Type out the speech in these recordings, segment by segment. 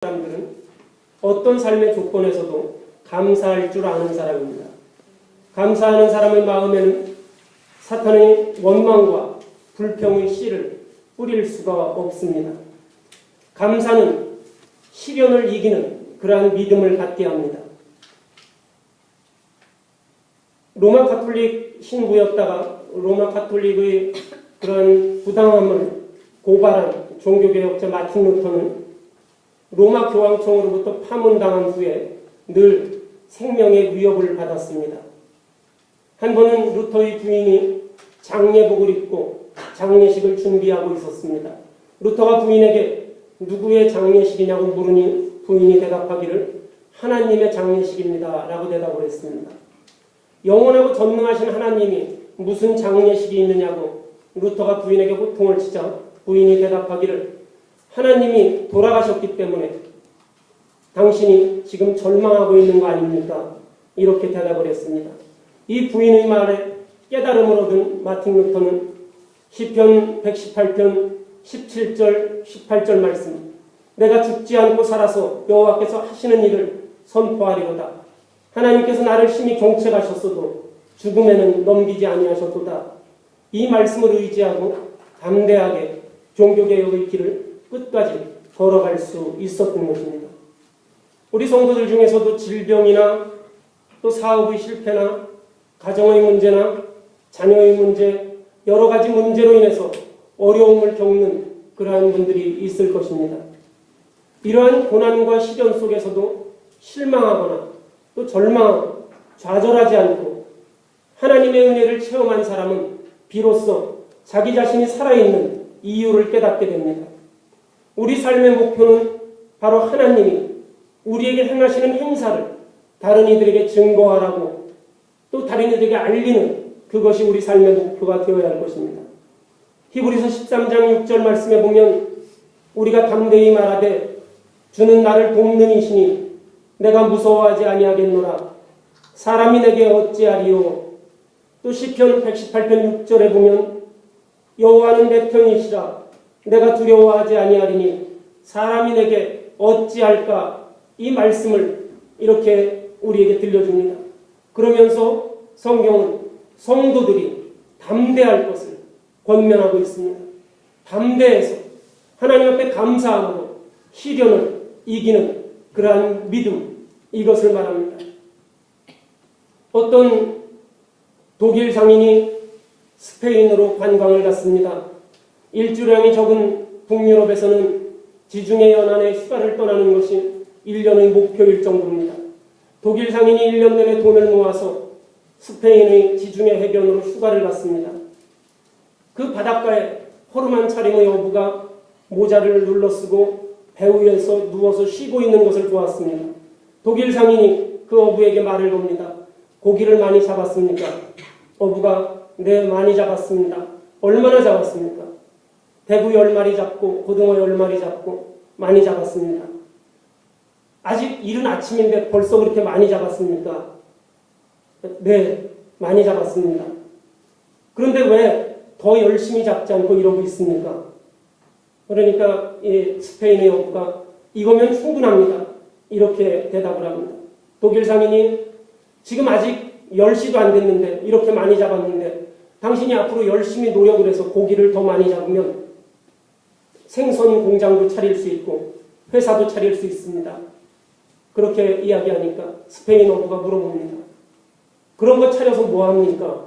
사람들은 어떤 삶의 조건에서도 감사할 줄 아는 사람입니다. 감사하는 사람의 마음에는 사탄의 원망과 불평의 씨를 뿌릴 수가 없습니다. 감사는 시련을 이기는 그러한 믿음을 갖게 합니다. 로마 가톨릭 신부였다가 로마 가톨릭의 그런 부당함을 고발한 종교개혁자 마틴 루터는 로마 교황청으로부터 파문당한 후에 늘 생명의 위협을 받았습니다. 한 번은 루터의 부인이 장례복을 입고 장례식을 준비하고 있었습니다. 루터가 부인에게 누구의 장례식이냐고 물으니 부인이 대답하기를 하나님의 장례식입니다 라고 대답을 했습니다. 영원하고 전능하신 하나님이 무슨 장례식이 있느냐고 루터가 부인에게 호통을 치자 부인이 대답하기를 하나님이 돌아가셨기 때문에 당신이 지금 절망하고 있는 거 아닙니까? 이렇게 대답을 했습니다. 이 부인의 말에 깨달음을 얻은 마틴 루터는 시편 118편 17절 18절 말씀 내가 죽지 않고 살아서 여호와께서 하시는 일을 선포하리로다. 하나님께서 나를 심히 경책하셨어도 죽음에는 넘기지 아니하셨도다. 이 말씀을 의지하고 담대하게 종교개혁의 길을 끝까지 걸어갈 수 있었던 것입니다. 우리 성도들 중에서도 질병이나 또 사업의 실패나 가정의 문제나 자녀의 문제, 여러 가지 문제로 인해서 어려움을 겪는 그러한 분들이 있을 것입니다. 이러한 고난과 시련 속에서도 실망하거나 또 절망하고 좌절하지 않고 하나님의 은혜를 체험한 사람은 비로소 자기 자신이 살아있는 이유를 깨닫게 됩니다. 우리 삶의 목표는 바로 하나님이 우리에게 행하시는 행사를 다른 이들에게 증거하라고 또 다른 이들에게 알리는 그것이 우리 삶의 목표가 되어야 할 것입니다. 히브리서 13장 6절 말씀에 보면 우리가 담대히 말하되 주는 나를 돕는 이시니 내가 무서워하지 아니하겠노라. 사람이 내게 어찌하리요. 또 시편 118편 6절에 보면 여호와는 내 편이시라. 내가 두려워하지 아니하리니 사람이 내게 어찌할까. 이 말씀을 이렇게 우리에게 들려줍니다. 그러면서 성경은 성도들이 담대할 것을 권면하고 있습니다. 담대해서 하나님 앞에 감사함으로 시련을 이기는 그러한 믿음, 이것을 말합니다. 어떤 독일 상인이 스페인으로 관광을 갔습니다. 일주량이 적은 북유럽에서는 지중해 연안에 휴가를 떠나는 것이 1년의 목표일 정도입니다. 독일 상인이 1년 내내 돈을 모아서 스페인의 지중해 해변으로 휴가를 갔습니다. 그 바닷가에 허름한 차림의 어부가 모자를 눌러쓰고 배 위에서 누워서 쉬고 있는 것을 보았습니다. 독일 상인이 그 어부에게 말을 겁니다. 고기를 많이 잡았습니까? 어부가 네, 많이 잡았습니다. 얼마나 잡았습니까? 대구 10마리 잡고 고등어 10마리 잡고 많이 잡았습니다. 아직 이른 아침인데 벌써 그렇게 많이 잡았습니까? 네, 많이 잡았습니다. 그런데 왜 더 열심히 잡지 않고 이러고 있습니까? 그러니까 이 스페인의 어부가 이거면 충분합니다. 이렇게 대답을 합니다. 독일 상인이 지금 아직 10시도 안 됐는데 이렇게 많이 잡았는데 당신이 앞으로 열심히 노력을 해서 고기를 더 많이 잡으면 생선 공장도 차릴 수 있고 회사도 차릴 수 있습니다. 그렇게 이야기하니까 스페인 어부가 물어봅니다. 그런 거 차려서 뭐 합니까?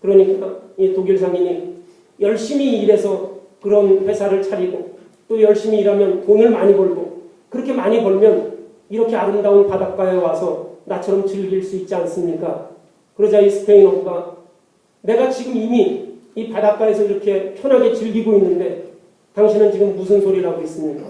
그러니까 이 독일 상인이 열심히 일해서 그런 회사를 차리고 또 열심히 일하면 돈을 많이 벌고 그렇게 많이 벌면 이렇게 아름다운 바닷가에 와서 나처럼 즐길 수 있지 않습니까? 그러자 이 스페인 어부가 내가 지금 이미 이 바닷가에서 이렇게 편하게 즐기고 있는데 당신은 지금 무슨 소리를 하고 있습니까?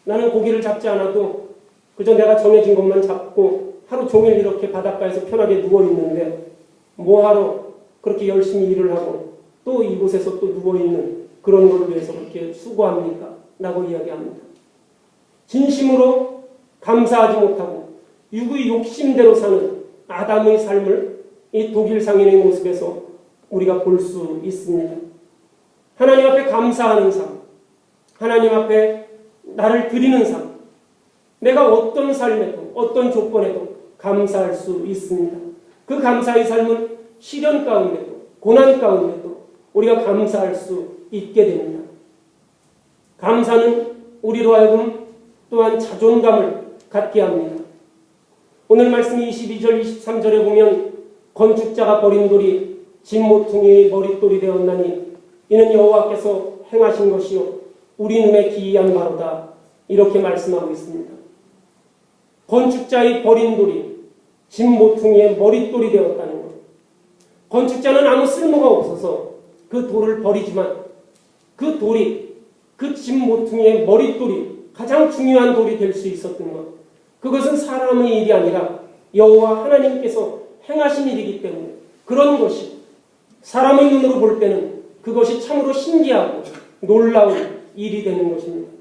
나는 고기를 잡지 않아도 그저 내가 정해진 것만 잡고 하루 종일 이렇게 바닷가에서 편하게 누워있는데 뭐하러 그렇게 열심히 일을 하고 또 이곳에서 또 누워있는 그런 걸 위해서 그렇게 수고합니까? 라고 이야기합니다. 진심으로 감사하지 못하고 육의 욕심대로 사는 아담의 삶을 이 독일 상인의 모습에서 우리가 볼 수 있습니다. 하나님 앞에 감사하는 삶, 하나님 앞에 나를 드리는 삶, 내가 어떤 삶에도 어떤 조건에도 감사할 수 있습니다. 그 감사의 삶은 시련 가운데도 고난 가운데도 우리가 감사할 수 있게 됩니다. 감사는 우리로 하여금 또한 자존감을 갖게 합니다. 오늘 말씀 22절 23절에 보면 건축자가 버린 돌이 집 모퉁이의 머릿돌이 되었나니 이는 여호와께서 행하신 것이요 우리 눈에 기이한 바로다. 이렇게 말씀하고 있습니다. 건축자의 버린 돌이 집 모퉁이의 머릿돌이 되었다는 것. 건축자는 아무 쓸모가 없어서 그 돌을 버리지만 그 돌이 그 집 모퉁이의 머릿돌이 가장 중요한 돌이 될 수 있었던 것. 그것은 사람의 일이 아니라 여호와 하나님께서 행하신 일이기 때문에 그런 것이 사람의 눈으로 볼 때는 그것이 참으로 신기하고 놀라운 일이 되는 것입니다.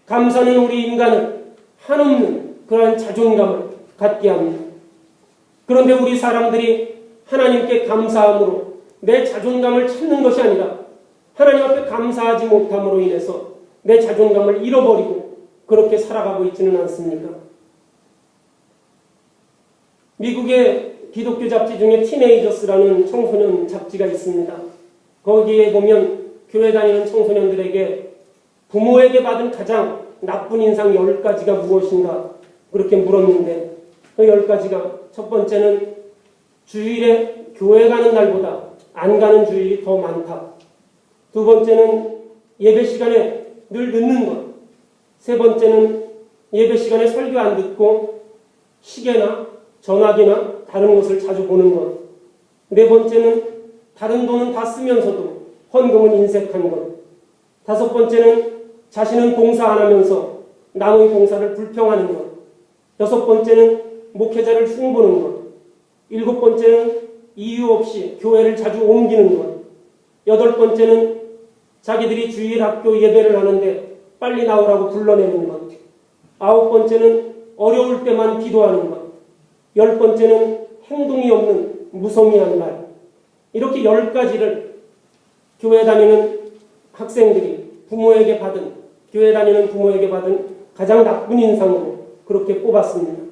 감사는 우리 인간을 한없는 그러한 자존감을 갖게 합니다. 그런데 우리 사람들이 하나님께 감사함으로 내 자존감을 찾는 것이 아니라 하나님 앞에 감사하지 못함으로 인해서 내 자존감을 잃어버리고 그렇게 살아가고 있지는 않습니까? 미국의 기독교 잡지 중에 티네이저스라는 청소년 잡지가 있습니다. 거기에 보면 교회 다니는 청소년들에게 부모에게 받은 가장 나쁜 인상 10가지가 무엇인가 그렇게 물었는데 그 10가지가 첫 번째는 주일에 교회 가는 날보다 안 가는 주일이 더 많다. 두 번째는 예배 시간에 늘 늦는 것. 세 번째는 예배 시간에 설교 안 듣고 시계나 전화기나 다른 것을 자주 보는 것. 네 번째는 다른 돈은 다 쓰면서도 헌금은 인색한 것. 다섯 번째는 자신은 봉사 안 하면서 남의 봉사를 불평하는 것. 여섯 번째는 목회자를 흉보는 것. 일곱 번째는 이유 없이 교회를 자주 옮기는 것. 여덟 번째는 자기들이 주일 학교 예배를 하는데 빨리 나오라고 불러내는 것. 아홉 번째는 어려울 때만 기도하는 것. 열 번째는 행동이 없는 무성의한 말. 이렇게 10가지를 교회 다니는 학생들이 교회 다니는 부모에게 받은 가장 나쁜 인상으로 그렇게 뽑았습니다.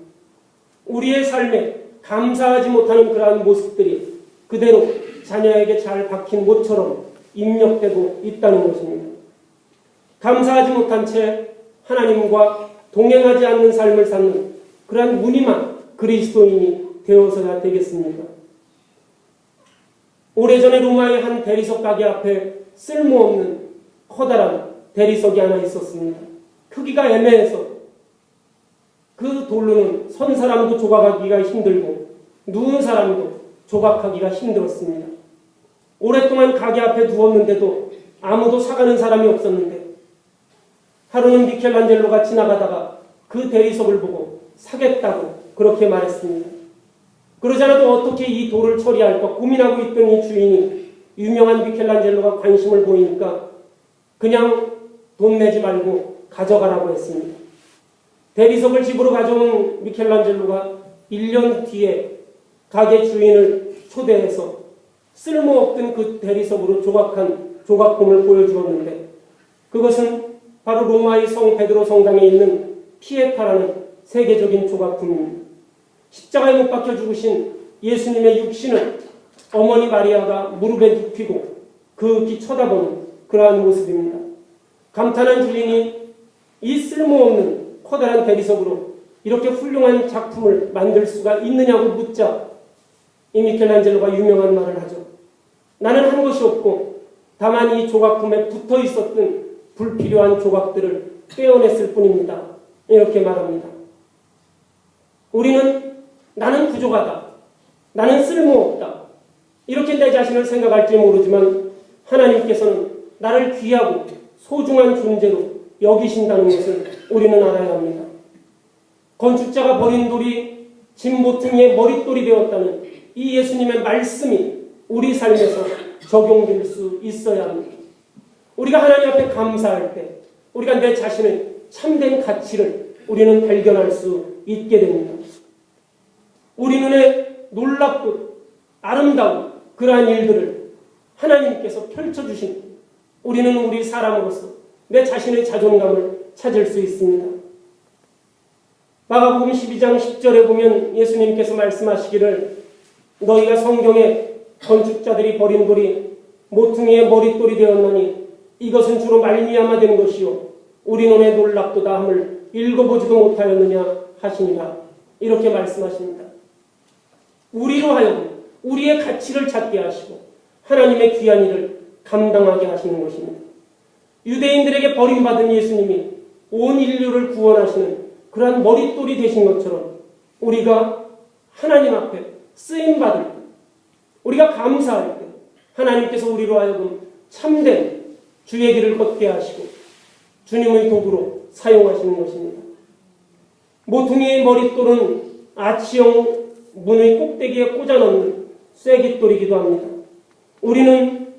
우리의 삶에 감사하지 못하는 그러한 모습들이 그대로 자녀에게 잘 박힌 못처럼 입력되고 있다는 것입니다. 감사하지 못한 채 하나님과 동행하지 않는 삶을 사는 그러한 무늬만 그리스도인이 되어서야 되겠습니까? 오래전에 로마의 한 대리석 가게 앞에 쓸모없는 커다란 대리석이 하나 있었습니다. 크기가 애매해서 그 돌로는 선 사람도 조각하기가 힘들고 누운 사람도 조각하기가 힘들었습니다. 오랫동안 가게 앞에 두었는데도 아무도 사가는 사람이 없었는데 하루는 미켈란젤로가 지나가다가 그 대리석을 보고 사겠다고 그렇게 말했습니다. 그러지 않아도 어떻게 이 돌을 처리할까 고민하고 있던 이 주인이 유명한 미켈란젤로가 관심을 보이니까 그냥 돈 내지 말고 가져가라고 했습니다. 대리석을 집으로 가져온 미켈란젤로가 1년 뒤에 가게 주인을 초대해서 쓸모없던 그 대리석으로 조각한 조각품을 보여주었는데 그것은 바로 로마의 성 베드로 성당에 있는 피에타라는 세계적인 조각품입니다. 십자가에 못 박혀 죽으신 예수님의 육신을 어머니 마리아가 무릎에 눕히고 극히 쳐다보는 그러한 모습입니다. 감탄한 주인이 이 쓸모없는 커다란 대리석으로 이렇게 훌륭한 작품을 만들 수가 있느냐고 묻자 이 미켈란젤로가 유명한 말을 하죠. 나는 한 것이 없고 다만 이 조각품에 붙어 있었던 불필요한 조각들을 떼어냈을 뿐입니다. 이렇게 말합니다. 우리는 나는 부족하다. 나는 쓸모없다. 이렇게 내 자신을 생각할지 모르지만 하나님께서는 나를 귀하고 소중한 존재로 여기신다는 것을 우리는 알아야 합니다. 건축자가 버린 돌이 집 모퉁이의 머릿돌이 되었다는 이 예수님의 말씀이 우리 삶에서 적용될 수 있어야 합니다. 우리가 하나님 앞에 감사할 때 우리가 내 자신의 참된 가치를 우리는 발견할 수 있게 됩니다. 우리 눈에 놀랍고 아름다운 그러한 일들을 하나님께서 펼쳐주신 우리는 우리 사람으로서 내 자신의 자존감을 찾을 수 있습니다. 마가복음 12장 10절에 보면 예수님께서 말씀하시기를 너희가 성경에 건축자들이 버린 돌이 모퉁이의 머릿돌이 되었나니 이것은 주로 말미암아 된 것이요 우리 눈에 놀랍도다 함을 읽어보지도 못하였느냐 하시니라. 이렇게 말씀하십니다. 우리로 하여금 우리의 가치를 찾게 하시고 하나님의 귀한 일을 감당하게 하시는 것입니다. 유대인들에게 버림받은 예수님이 온 인류를 구원하시는 그러한 머릿돌이 되신 것처럼 우리가 하나님 앞에 쓰임받을 때, 우리가 감사할 때 하나님께서 우리로 하여금 참된 주의 길을 걷게 하시고 주님의 도구로 사용하시는 것입니다. 모퉁이의 머릿돌은 아치형 문의 꼭대기에 꽂아넣는 쐐깃돌이기도 합니다. 우리는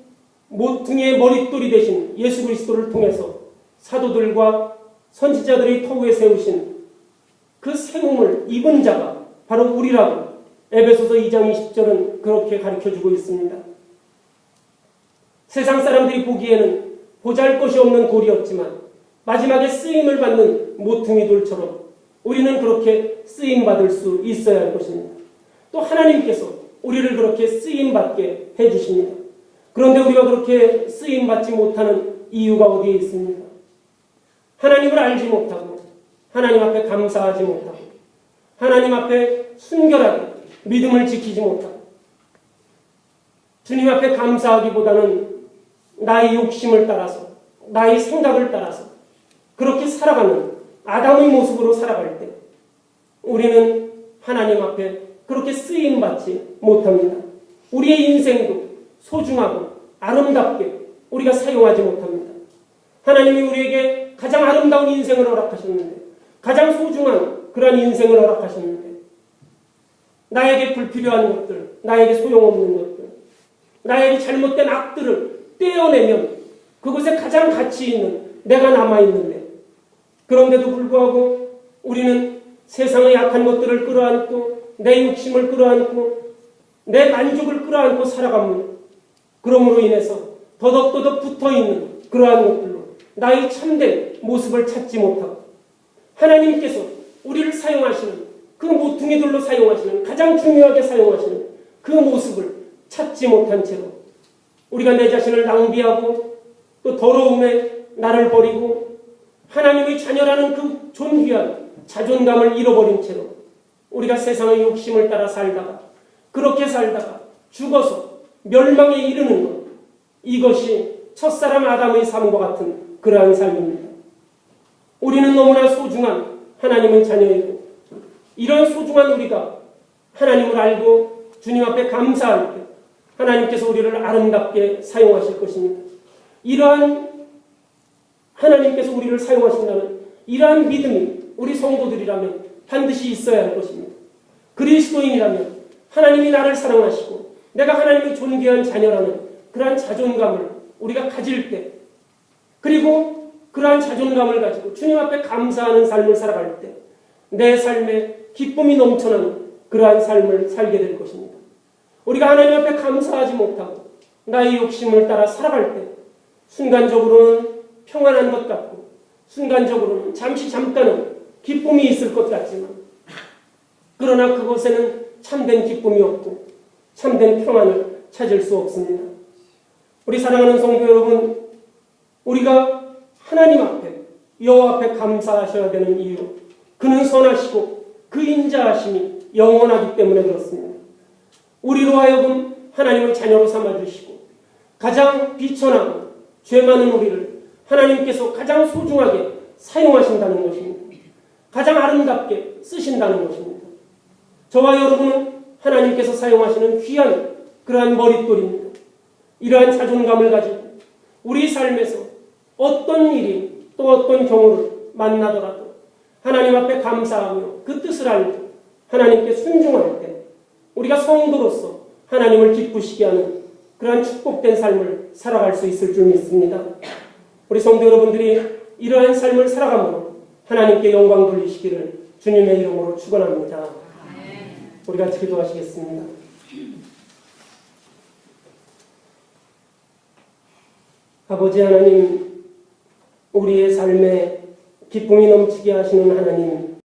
모퉁이의 머릿돌이 되신 예수 그리스도를 통해서 사도들과 선지자들의 터위에 세우신 그 세움을 입은 자가 바로 우리라고 에베소서 2장 20절은 그렇게 가르쳐주고 있습니다. 세상 사람들이 보기에는 보잘것이 없는 돌이었지만 마지막에 쓰임을 받는 모퉁이 돌처럼 우리는 그렇게 쓰임받을 수 있어야 할 것입니다. 또 하나님께서 우리를 그렇게 쓰임받게 해주십니다. 그런데 우리가 그렇게 쓰임받지 못하는 이유가 어디에 있습니까? 하나님을 알지 못하고 하나님 앞에 감사하지 못하고 하나님 앞에 순결하게 믿음을 지키지 못하고 주님 앞에 감사하기보다는 나의 욕심을 따라서 나의 생각을 따라서 그렇게 살아가는 아담의 모습으로 살아갈 때 우리는 하나님 앞에 그렇게 쓰임받지 못합니다. 우리의 인생도 소중하고 아름답게 우리가 사용하지 못합니다. 하나님이 우리에게 가장 아름다운 인생을 허락하셨는데 가장 소중한 그러한 인생을 허락하셨는데 나에게 불필요한 것들, 나에게 소용없는 것들, 나에게 잘못된 악들을 떼어내면 그곳에 가장 가치 있는 내가 남아있는데 그런데도 불구하고 우리는 세상의 약한 것들을 끌어안고 내 욕심을 끌어안고 내 만족을 끌어안고 살아갑니다. 그러므로 인해서 더덕더덕 붙어있는 그러한 것들로 나의 참된 모습을 찾지 못하고 하나님께서 우리를 사용하시는 그 모퉁이들로 사용하시는 가장 중요하게 사용하시는 그 모습을 찾지 못한 채로 우리가 내 자신을 낭비하고 또 더러움에 나를 버리고 하나님의 자녀라는 그 존귀한 자존감을 잃어버린 채로 우리가 세상의 욕심을 따라 살다가 그렇게 살다가 죽어서 멸망에 이르는 것, 이것이 첫사람 아담의 삶과 같은 그러한 삶입니다. 우리는 너무나 소중한 하나님의 자녀이고 이런 소중한 우리가 하나님을 알고 주님 앞에 감사할 때 하나님께서 우리를 아름답게 사용하실 것입니다. 이러한 하나님께서 우리를 사용하신다는 이러한 믿음이 우리 성도들이라면 반드시 있어야 할 것입니다. 그리스도인이라면 하나님이 나를 사랑하시고 내가 하나님의 존귀한 자녀라는 그러한 자존감을 우리가 가질 때 그리고 그러한 자존감을 가지고 주님 앞에 감사하는 삶을 살아갈 때 내 삶에 기쁨이 넘쳐나는 그러한 삶을 살게 될 것입니다. 우리가 하나님 앞에 감사하지 못하고 나의 욕심을 따라 살아갈 때 순간적으로는 평안한 것 같고 순간적으로는 잠깐은 기쁨이 있을 것 같지만 그러나 그곳에는 참된 기쁨이 없고 참된 평안을 찾을 수 없습니다. 우리 사랑하는 성도 여러분, 우리가 하나님 앞에 여호와 앞에 감사하셔야 되는 이유, 그는 선하시고 그 인자하심이 영원하기 때문에 그렇습니다. 우리로 하여금 하나님을 자녀로 삼아주시고 가장 비천하고 죄 많은 우리를 하나님께서 가장 소중하게 사용하신다는 것입니다. 가장 아름답게 쓰신다는 것입니다. 저와 여러분은 하나님께서 사용하시는 귀한 그러한 머릿돌입니다. 이러한 자존감을 가지고 우리 삶에서 어떤 일이 또 어떤 경우를 만나더라도 하나님 앞에 감사하며 그 뜻을 알고 하나님께 순종할 때 우리가 성도로서 하나님을 기쁘시게 하는 그러한 축복된 삶을 살아갈 수 있을 줄 믿습니다. 우리 성도 여러분들이 이러한 삶을 살아감으로 하나님께 영광 돌리시기를 주님의 이름으로 축원합니다. 우리 같이 기도하시겠습니다. 아버지 하나님, 우리의 삶에 기쁨이 넘치게 하시는 하나님,